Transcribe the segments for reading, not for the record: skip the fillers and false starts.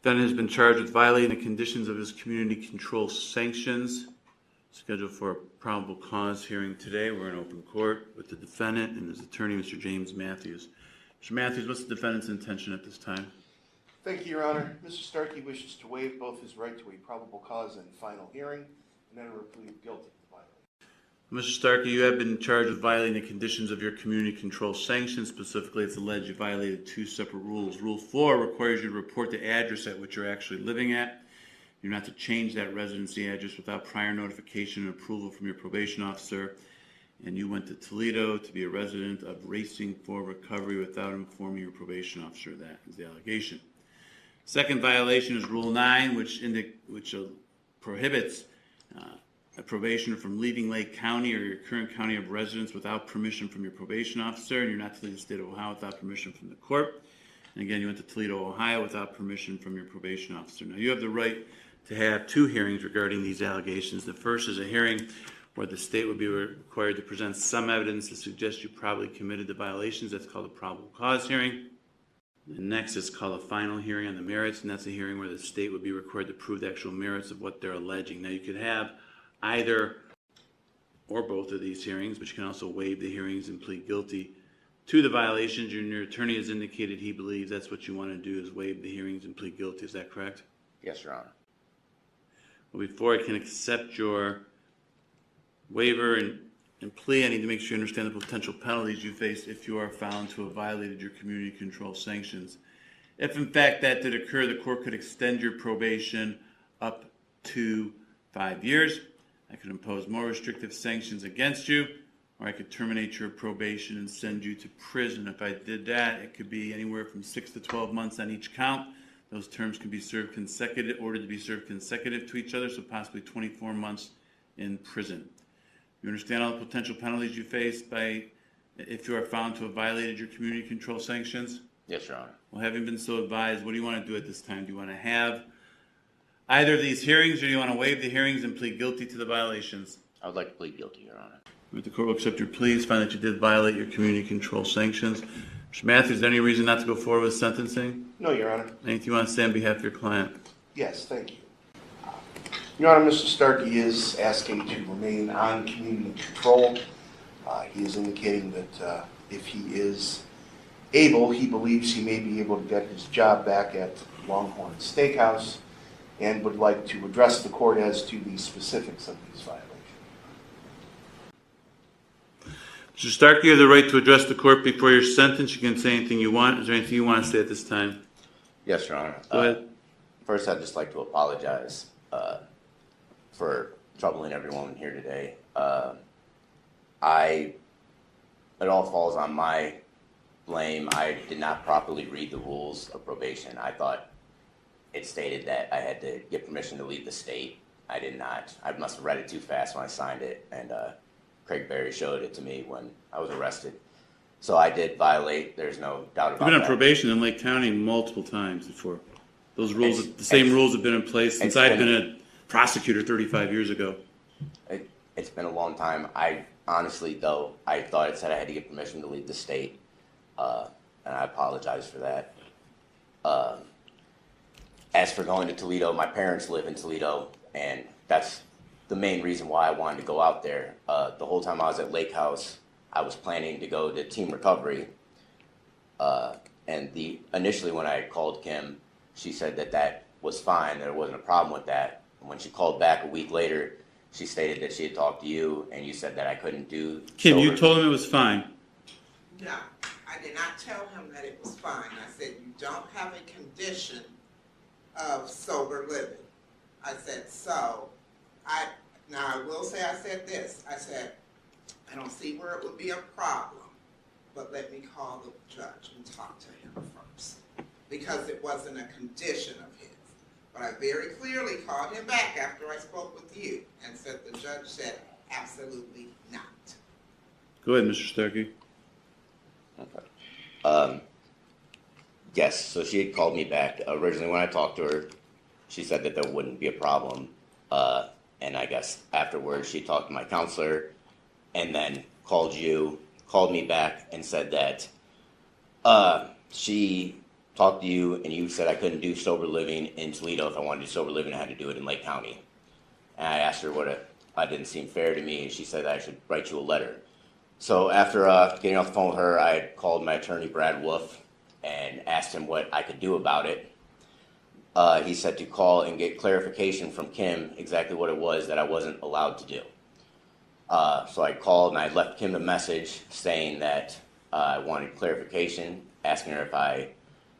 Defendant has been charged with violating the conditions of his community control sanctions. Scheduled for a probable cause hearing today. We're in open court with the defendant and his attorney, Mr. James Matthews. Mr. Matthews, what's the defendant's intention at this time? Thank you, Your Honor. Mr. Starkey wishes to waive both his right to a probable cause and final hearing and enter a plea of guilty to the violation. Mr. Starkey, you have been charged with violating the conditions of your community control sanctions. Specifically, it's alleged you violated two separate rules. Rule 4 requires you to report the address at which you're actually living at. You're not to change that residency address without prior notification and approval from your probation officer. And you went to Toledo to be a resident of Racing for Recovery without informing your probation officer. That is the allegation. Second violation is Rule 9, which prohibits a probationer from leaving Lake County or your current county of residence without permission from your probation officer, and you're not to leave the state of Ohio without permission from the court. And again, you went to Toledo, Ohio without permission from your probation officer. Now, you have the right to have two hearings regarding these allegations. The first is a hearing where the state would be required to present some evidence to suggest you probably committed the violations. That's called a probable cause hearing. The next is called a final hearing on the merits, and that's a hearing where the state would be required to prove the actual merits of what they're alleging. Now, you could have either or both of these hearings, but you can also waive the hearings and plead guilty to the violations. Your attorney has indicated he believes that's what you want to do, is waive the hearings and plead guilty. Is that correct? Yes, Your Honor. Well, before I can accept your waiver and plea, I need to make sure you understand the potential penalties you face if you are found to have violated your community control sanctions. If in fact that did occur, the court could extend your probation up to 5 years. I could impose more restrictive sanctions against you, or I could terminate your probation and send you to prison. If I did that, it could be anywhere from 6 to 12 months on each count. Those terms can be served ordered to be served consecutive to each other, so possibly 24 months in prison. You understand all the potential penalties you face if you are found to have violated your community control sanctions? Yes, Your Honor. Well, having been so advised, what do you want to do at this time? Do you want to have either of these hearings, or do you want to waive the hearings and plead guilty to the violations? I would like to plead guilty, Your Honor. If the court will accept your pleas, find that you did violate your community control sanctions. Mr. Matthews, is there any reason not to go forward with sentencing? No, Your Honor. Anything you want to say on behalf of your client? Yes, thank you. Your Honor, Mr. Starkey is asking to remain on community control. He is indicating that if he is able, he believes he may be able to get his job back at Longhorn Steakhouse, and would like to address the court as to the specifics of these violations. Mr. Starkey, you have the right to address the court before your sentence. You can say anything you want. Is there anything you want to say at this time? Yes, Your Honor. Go ahead. First, I'd just like to apologize for troubling everyone here today. It all falls on my blame. I did not properly read the rules of probation. I thought it stated that I had to get permission to leave the state. I did not. I must have read it too fast when I signed it, and Craig Berry showed it to me when I was arrested. So I did violate. There's no doubt about that. You've been on probation in Lake County multiple times before. Those rules, the same rules have been in place since I've been a prosecutor 35 years ago. It's been a long time. I honestly, though, I thought it said I had to get permission to leave the state, and I apologize for that. As for going to Toledo, my parents live in Toledo, and that's the main reason why I wanted to go out there. The whole time I was at Lake House, I was planning to go to team recovery, and initially when I called Kim, she said that was fine, there wasn't a problem with that. And when she called back a week later, she stated that she had talked to you, and you said that I couldn't do. Kim, you told him it was fine. No, I did not tell him that it was fine. I said, you don't have a condition of sober living. I said, now I will say I said this. I said, I don't see where it would be a problem, but let me call the judge and talk to him first, because it wasn't a condition of his. But I very clearly called him back after I spoke with you and said the judge said absolutely not. Go ahead, Mr. Starkey. Okay. Yes, so she had called me back. Originally when I talked to her, she said that there wouldn't be a problem. And I guess afterwards she talked to my counselor and then called me back and said that she talked to you, and you said I couldn't do sober living in Toledo. If I wanted to do sober living, I had to do it in Lake County. And I asked her that didn't seem fair to me, and she said that I should write you a letter. So after getting off the phone with her, I called my attorney, Brad Wolf, and asked him what I could do about it. He said to call and get clarification from Kim exactly what it was that I wasn't allowed to do. So I called and I left Kim a message saying that I wanted clarification, asking her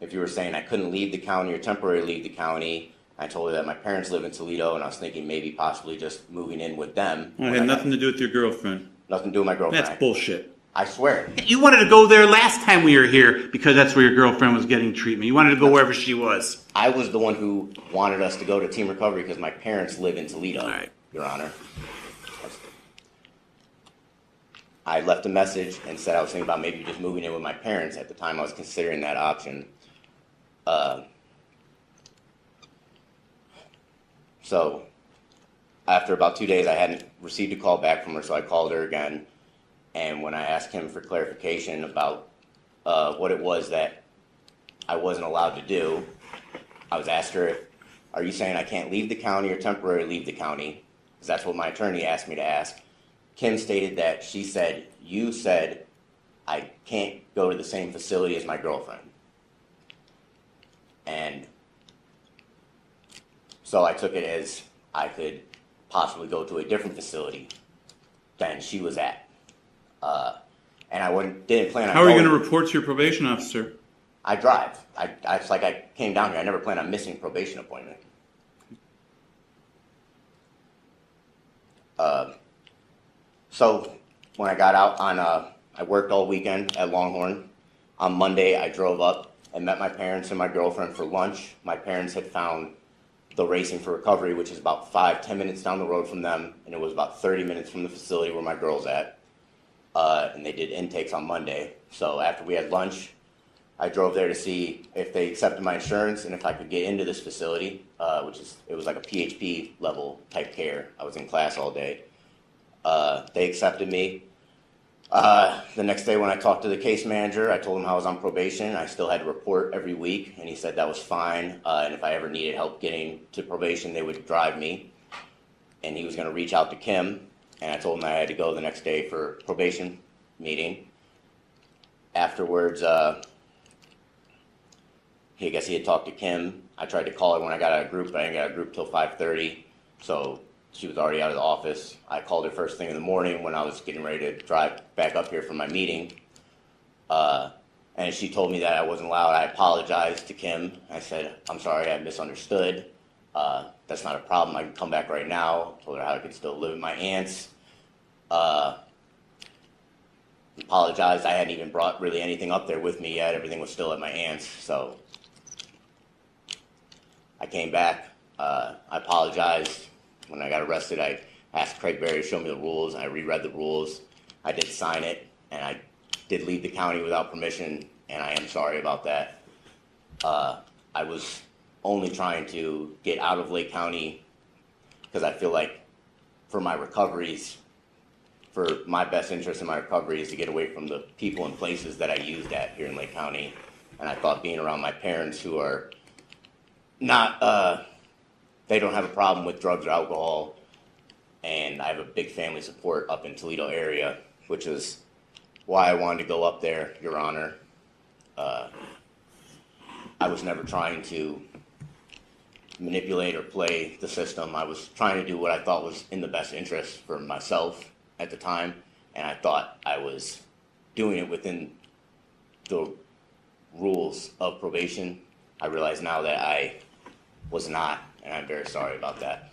if you were saying I couldn't leave the county or temporarily leave the county. I told her that my parents live in Toledo, and I was thinking maybe possibly just moving in with them. Well, it had nothing to do with your girlfriend. Nothing to do with my girlfriend. That's bullshit. I swear. You wanted to go there last time we were here because that's where your girlfriend was getting treatment. You wanted to go wherever she was. I was the one who wanted us to go to Team Recovery because my parents live in Toledo, All right. Your Honor. I left a message and said I was thinking about maybe just moving in with my parents. At the time, I was considering that option. So after about 2 days, I hadn't received a call back from her, so I called her again. And when I asked him for clarification about what it was that I wasn't allowed to do, I was asked her, are you saying I can't leave the county or temporarily leave the county? Because that's what my attorney asked me to ask. Kim stated that you said I can't go to the same facility as my girlfriend. And so I took it as I could possibly go to a different facility than she was at. And I didn't plan on How are you going. going to report to your probation officer? I drive. It's like I came down here. I never planned on missing a probation appointment. So when I got out I worked all weekend at Longhorn. On Monday, I drove up and met my parents and my girlfriend for lunch. My parents had found the Racing for Recovery, which is about 5-10 minutes down the road from them, and it was about 30 minutes from the facility where my girl's at. And they did intakes on Monday. So after we had lunch, I drove there to see if they accepted my insurance and if I could get into this facility, it was like a PHP level type care. I was in class all day. They accepted me. The next day when I talked to the case manager, I told him I was on probation. I still had to report every week, and he said that was fine. And if I ever needed help getting to probation, they would drive me. And he was going to reach out to Kim, and I told him I had to go the next day for probation meeting. Afterwards, I guess he had talked to Kim. I tried to call her when I got out of group, but I didn't get out of group till 5:30. So she was already out of the office. I called her first thing in the morning when I was getting ready to drive back up here for my meeting. And she told me that I wasn't allowed. I apologized to Kim. I said, I'm sorry, I misunderstood. That's not a problem. I can come back right now. Told her how I could still live with my aunts. Apologized. I hadn't even brought really anything up there with me yet. Everything was still at my aunt's. So I came back. I apologized. When I got arrested, I asked Craig Berry to show me the rules. I reread the rules. I did sign it, and I did leave the county without permission, and I am sorry about that. I was only trying to get out of Lake County because I feel like for my recoveries, for my best interest in my recovery is to get away from the people and places that I used at here in Lake County. And I thought being around my parents who are not, they don't have a problem with drugs or alcohol, and I have a big family support up in Toledo area, which is why I wanted to go up there, Your Honor. I was never trying to manipulate or play the system. I was trying to do what I thought was in the best interest for myself at the time, and I thought I was doing it within the rules of probation. I realize now that I was not, and I'm very sorry about that.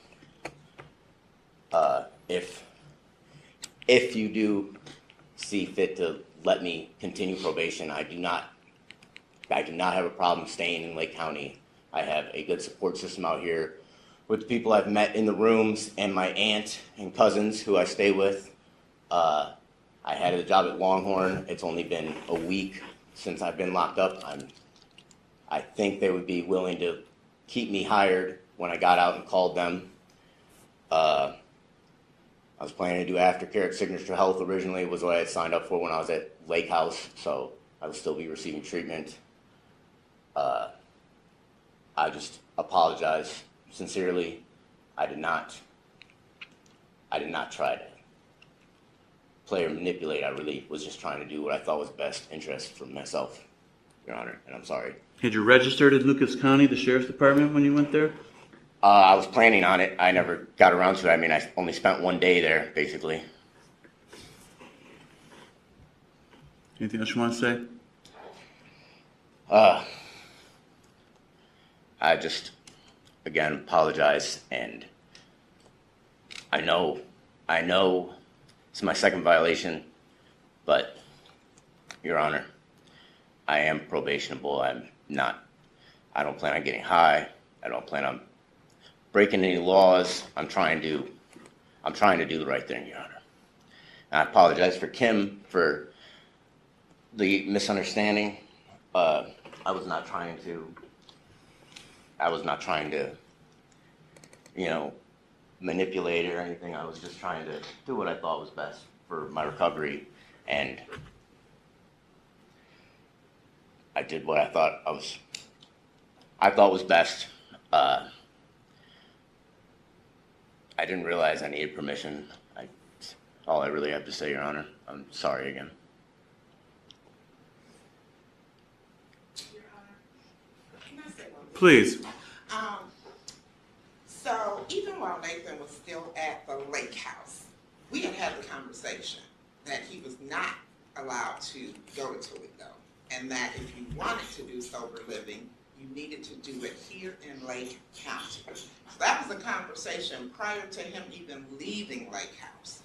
If you do see fit to let me continue probation, I do not have a problem staying in Lake County. I have a good support system out here with the people I've met in the rooms and my aunt and cousins who I stay with. I had a job at Longhorn. It's only been a week since I've been locked up. I think they would be willing to keep me hired when I got out and called them. I was planning to do aftercare at Signature Health originally, was what I had signed up for when I was at Lake House, so I would still be receiving treatment. I just apologize sincerely. I did not try to play or manipulate. I really was just trying to do what I thought was best interest for myself, Your Honor, and I'm sorry. Had you registered in Lucas County, the Sheriff's Department, when you went there? I was planning on it. I never got around to it. I mean, I only spent one day there, basically. Anything else you want to say? I just, again, apologize, and I know it's my second violation, but, Your Honor, I am probationable. I don't plan on getting high. I don't plan on breaking any laws. I'm trying to do the right thing, Your Honor. And I apologize for Kim for the misunderstanding. I was not trying to, manipulate or anything. I was just trying to do what I thought was best for my recovery, and I did what I thought was best. I didn't realize I needed permission. All I really have to say, Your Honor. I'm sorry again. Your Honor, can I say one thing? Please. So even while Nathan was still at the lake house, we had the conversation that he was not allowed to go to Toledo, and that if you wanted to do sober living, you needed to do it here in Lake County. So that was a conversation prior to him even leaving Lake House.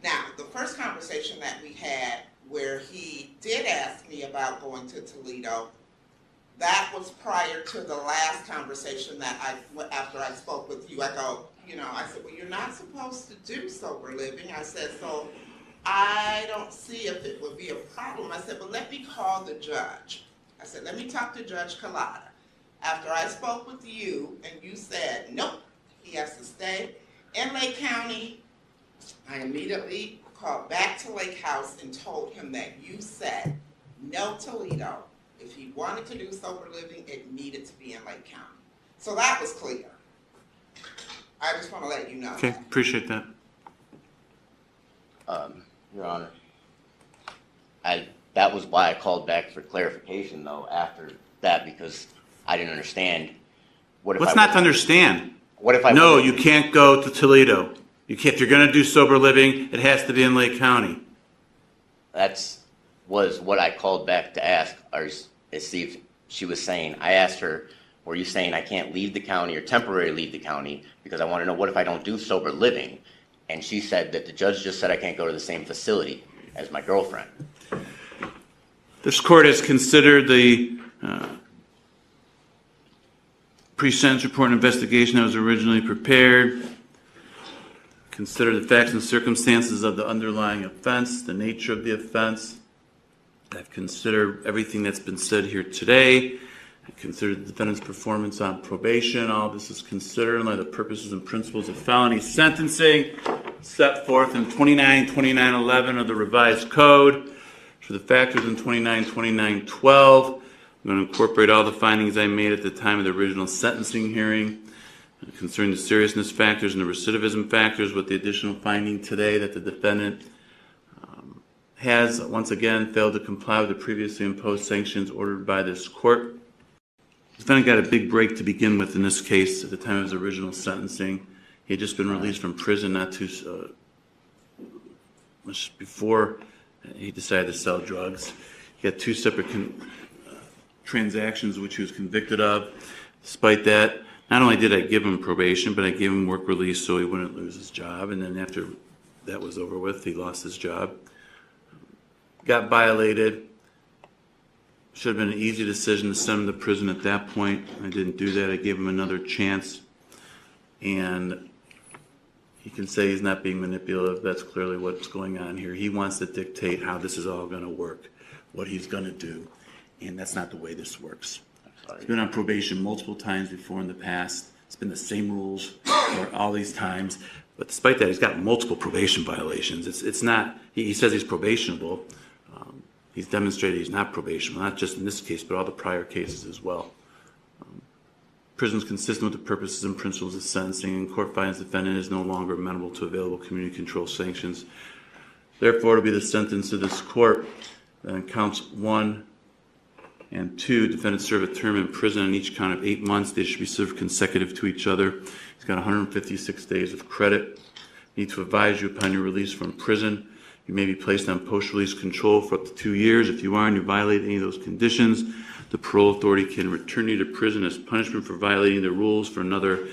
Now, the first conversation that we had where he did ask me about going to Toledo, that was prior to the last conversation that after I spoke with you. I go, I said, well, you're not supposed to do sober living. I said, so I don't see if it would be a problem. I said, but let me call the judge. I said, let me talk to Judge Collada. After I spoke with you and you said, nope, he has to stay in Lake County, I immediately called back to Lake House and told him that you said no Toledo. If he wanted to do sober living, it needed to be in Lake County. So that was clear. I just want to let you know. Okay, appreciate that. Your Honor, that was why I called back for clarification, though, after that, because I didn't understand. What's not to understand? What if I... No, you can't go to Toledo. If you're going to do sober living, it has to be in Lake County. Was what I called back to ask, or see if she was saying. I asked her, were you saying I can't leave the county or temporarily leave the county because I want to know what if I don't do sober living? And she said that the judge just said I can't go to the same facility as my girlfriend. This court has considered the pre-sentence report and investigation that was originally prepared, consider the facts and circumstances of the underlying offense, the nature of the offense. I've considered everything that's been said here today. I've considered the defendant's performance on probation. All this is considered in light of the purposes and principles of felony sentencing set forth in 292911 of the revised code. For the factors in 292912, I'm going to incorporate all the findings I made at the time of the original sentencing hearing concerning the seriousness factors and the recidivism factors, with the additional finding today that the defendant has once again failed to comply with the previously imposed sanctions ordered by this court. The defendant got a big break to begin with in this case at the time of his original sentencing. He had just been released from prison not too much before he decided to sell drugs. He had two separate transactions which he was convicted of. Despite that, not only did I give him probation, but I gave him work release so he wouldn't lose his job. And then after that was over with, he lost his job. Got violated. Should have been an easy decision to send him to prison at that point. I didn't do that. I gave him another chance. And he can say he's not being manipulative. That's clearly what's going on here. He wants to dictate how this is all going to work, what he's going to do. And that's not the way this works. He's been on probation multiple times before in the past. It's been the same rules for all these times. But despite that, he's got multiple probation violations. It's not, he says he's probationable. he's demonstrated he's not probationable, not just in this case, but all the prior cases as well. Prison is consistent with the purposes and principles of sentencing, and court finds the defendant is no longer amenable to available community control sanctions. Therefore, it will be the sentence of this court that on counts 1 and 2, defendants serve a term in prison on each count of 8 months. They should be served consecutive to each other. He's got 156 days of credit. Need to advise you upon your release from prison. You may be placed on post-release control for up to 2 years. If you are and you violate any of those conditions, the parole authority can return you to prison as punishment for violating the rules for another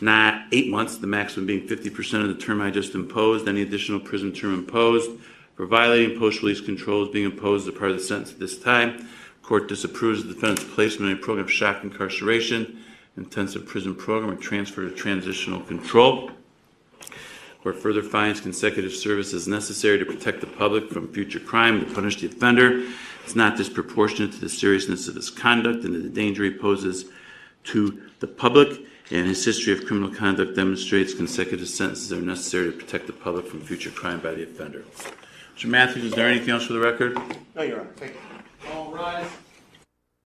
8 months, the maximum being 50% of the term I just imposed. Any additional prison term imposed for violating post-release control is being imposed as a part of the sentence at this time. Court disapproves the defendant's placement in a program of shock incarceration, intensive prison program, or transfer to transitional control. Court further finds consecutive service is necessary to protect the public from future crime and to punish the offender. It's not disproportionate to the seriousness of his conduct and to the danger he poses to the public, and his history of criminal conduct demonstrates consecutive sentences are necessary to protect the public from future crime by the offender. Mr. Matthews, is there anything else for the record? No, Your Honor. Thank you. All rise.